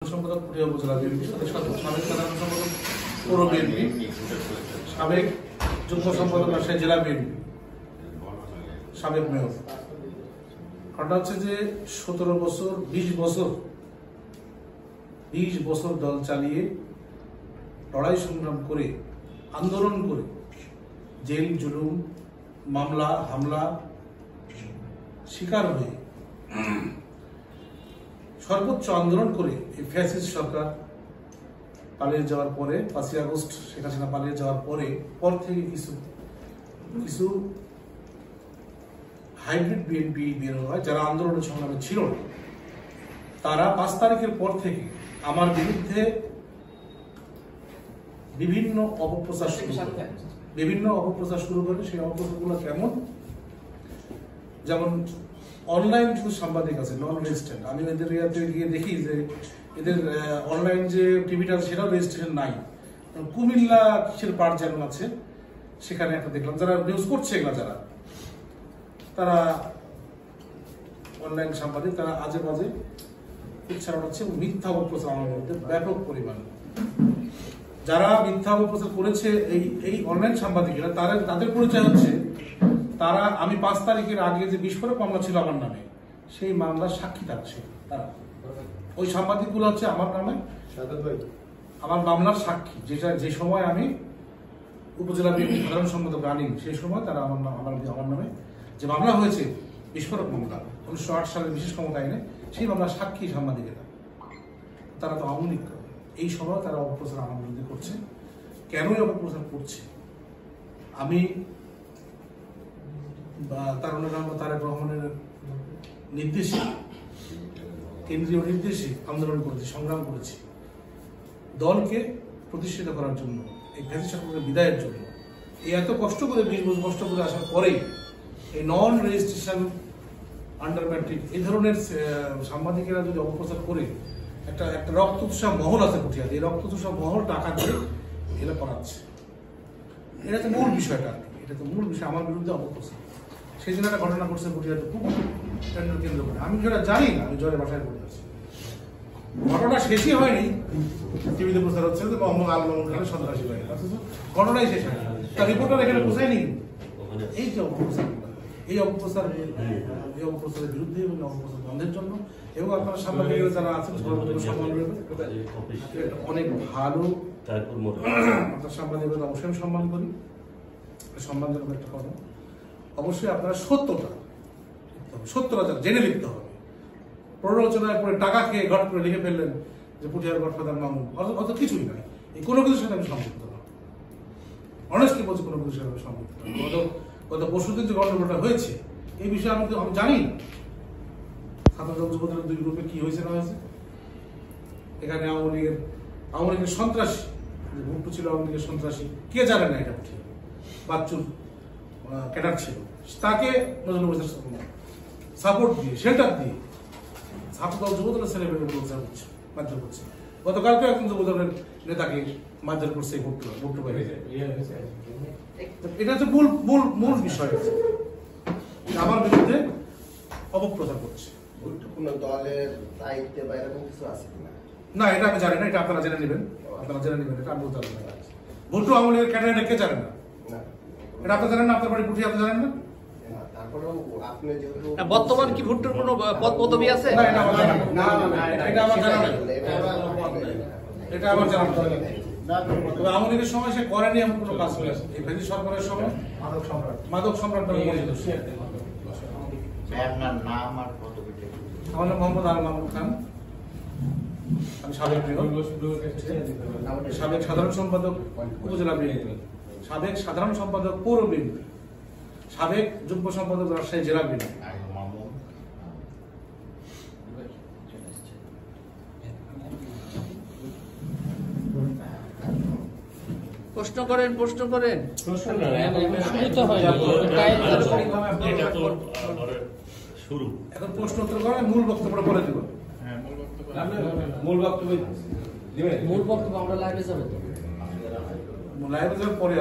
সম্পাদক পুঠিয়া উপজেলা বিএনপি সাবেক সাধারণ সম্পাদক পৌর বিএনপি, সাবেক যুগ্ম সম্পাদক রাজশাহী জেলা বিএনপি, সাবেক মেয়র। ঘটনা হচ্ছে যে 17 বছর 20 বছর দল চালিয়ে লড়াই সংগ্রাম করে আন্দোলন করে জেল জুলুম মামলা হামলা শিকার হয়ে সর্বোচ্চ আন্দোলন করে এই ফ্যাসিস্ট সরকার পালিয়ে যাওয়ার পরে 5ই আগস্ট শেখ হাসিনা পালিয়ে যাওয়ার পর থেকে কিছু হাইব্রিড বিএনপি বের হয়, যারা আন্দোলনের সংগ্রামে ছিল না, তারা 5 তারিখের পর থেকে আমার বিরুদ্ধে বিভিন্ন অপপ্রচার শুরু করে। সেই অপপ্রচারগুলো কেমন? যেমন অনলাইন কিছু সাংবাদিক আছে নন রেজিস্ট্রেড, আমি এদের ইয়াতে গিয়ে দেখি যে এদের অনলাইন যে টিভিটা আছে সেটাও রেজিস্ট্রেশন নাই। কুমিল্লা কিসের পার্ট যেন আছে, সেখানে একটা দেখলাম যারা নিউজ করছে, এগুলা যারা তারা অনলাইন সাংবাদিক, তারা আজে বাজে উচ্চারণ হচ্ছে, মিথ্যা অপপ্রচার আমার মধ্যে ব্যাপক পরিমাণ। যারা মিথ্যা অপপ্রচার করেছে এই অনলাইন সাংবাদিকেরা, তাদের পরিচয় হচ্ছে তারা আমি 5 তারিখের আগে যে বিস্ফোরক মামলা ছিল আমার নামে, সেই মামলার সাক্ষী থাকছে। তারা ওই সাংবাদিকগুলো হচ্ছে আমার নামে আমার মামলার সাক্ষী, যে সময় আমি উপজেলা বিএনপি সাধারণ সম্পাদক রানিং, সেই সময় তারা আমার নামে যে মামলা হয়েছে বিস্ফোরক মামলা 1908 সালের বিশেষ ক্ষমতা আইনে, সেই মামলার সাক্ষী সাংবাদিকেরা। তারা তো আওয়ামী লীগ, এই সময় তারা অপপ্রচার আমার বিরুদ্ধে করছে। কেনই অপপ্রচার করছে? আমি তারেক রহমানের নির্দেশে, কেন্দ্রীয় নির্দেশে আন্দোলন করেছি, সংগ্রাম করেছি দলকে প্রতিষ্ঠিত করার জন্য, এই ফ্যাসিস্ট সরকারের বিদায়ের জন্য। এই এত কষ্ট করে 20 বছর কষ্ট করে আসার পরেই এই নন রেজিস্ট্রেশন আন্ডার ম্যাট্রিক এই ধরনের সাংবাদিকেরা যদি অপপ্রচার করে, একটা রক্তচোষা মহল আছে পুঠিয়াতে, এই রক্তচোষা মহল টাকা দিয়ে এটা করাচ্ছে। এটা তো মূল বিষয়টা, এটা তো মূল বিষয়, আমার বিরুদ্ধে অপপ্রচার। সেই জন্য একটা ঘটনা ঘটছে পুঠিয়াতে, খুব কেন্দ্র করে। আমি যেটা জানি না, আমি জ্বরে বাসায় পড়ে আছি, ঘটনা শেষই হয়নি, টিভিতে প্রচার হচ্ছে যে মোহাম্মদ আলম খানের সন্ত্রাসী হয়ে গেছে, ঘটনাই শেষ হয়নি, তার রিপোর্টার এখানে পৌঁছায়নি। এই যে অপপ্রচার, এই অপপ্রচারের বিরুদ্ধে এবং অপপ্রচার বন্ধের জন্য, এবং আপনারা সাংবাদিকরা যারা আছেন সম্মান রয়েছে, অনেক ভালো আপনার সাংবাদিকতা অবশ্যই সম্মান করি, সম্মানজনক একটা কথা। অবশ্যই আপনারা সত্যটা জেনে লিখতে হবে। প্ররোচনায় পরে টাকা খেয়ে ঘট করে লিখে ফেললেন যে পুঠিয়ার গডফাদার মামুন, অত কিছুই নয়। এই কোনো কিছুর সাথে আমি সম্পৃক্ত না, অনেস্টলি বলছি, কোনো কিছুর সাথে আমি সম্পৃক্ত না। গত পরশুদিন যে গন্ডগোলটা হয়েছে, এই বিষয়ে আমি জানি না ছাত্র যুবদলের 2 গ্রুপে কি হয়েছে না হয়েছে। এখানে আওয়ামী লীগের সন্ত্রাসী, ভুট্টু ছিল আওয়ামী লীগের সন্ত্রাসী, কে জানে না এটা পুঠিয়া বাচ্চুর ক্যাডার ছিল, তাকে নজরুল সাপোর্ট দিয়ে, শেল্টার দিয়ে ছাত্র যুবদলের ছেলেমেয়েদের মারধর করছে। গতকালকে একজন যুবদলের নেতাকে মারধর করছে ভুট্টু ভাই। এটা হচ্ছে মূল বিষয়, আমার বিরুদ্ধে অপপ্রচার করছে। না, এটা আমি জানি না, এটা আপনারা জেনে নেবেন, এটা আমি বলতে পারবো না। ভুট্টু আওয়ামী লীগের ক্যাডার কে জানেন না? এটা আপনি জানেন না? আপনার বাড়ি পুঠিয়া, আপনি জানেন না? বর্তমান কি ভুট্টোর কোনো পদ পদবি আছে? এটা আমার জানা নাই। আওয়ামী লীগের সময় সে করেনি এমন কোনো কাজ করে। এই ফ্যাসিস্ট সরকারের সময় মাদক সম্রাট নামে পরিচিত। আমার নাম মোহাম্মদ আল মামুন খান, আমি সাবেক সাধারণ সম্পাদক উপজেলা বিএনপি, সাবেক সাধারণ সম্পাদক পৌর বিএনপি, সাবেক যুগ্ম সম্পাদক রাজশাহী জেলা বিএনপি। প্রশ্ন করেন এখন প্রশ্ন উত্তর করেন, মূল বক্তব্যটা পরে দেব। মূল বক্তব্য আমরা লাইভে যাবো পরে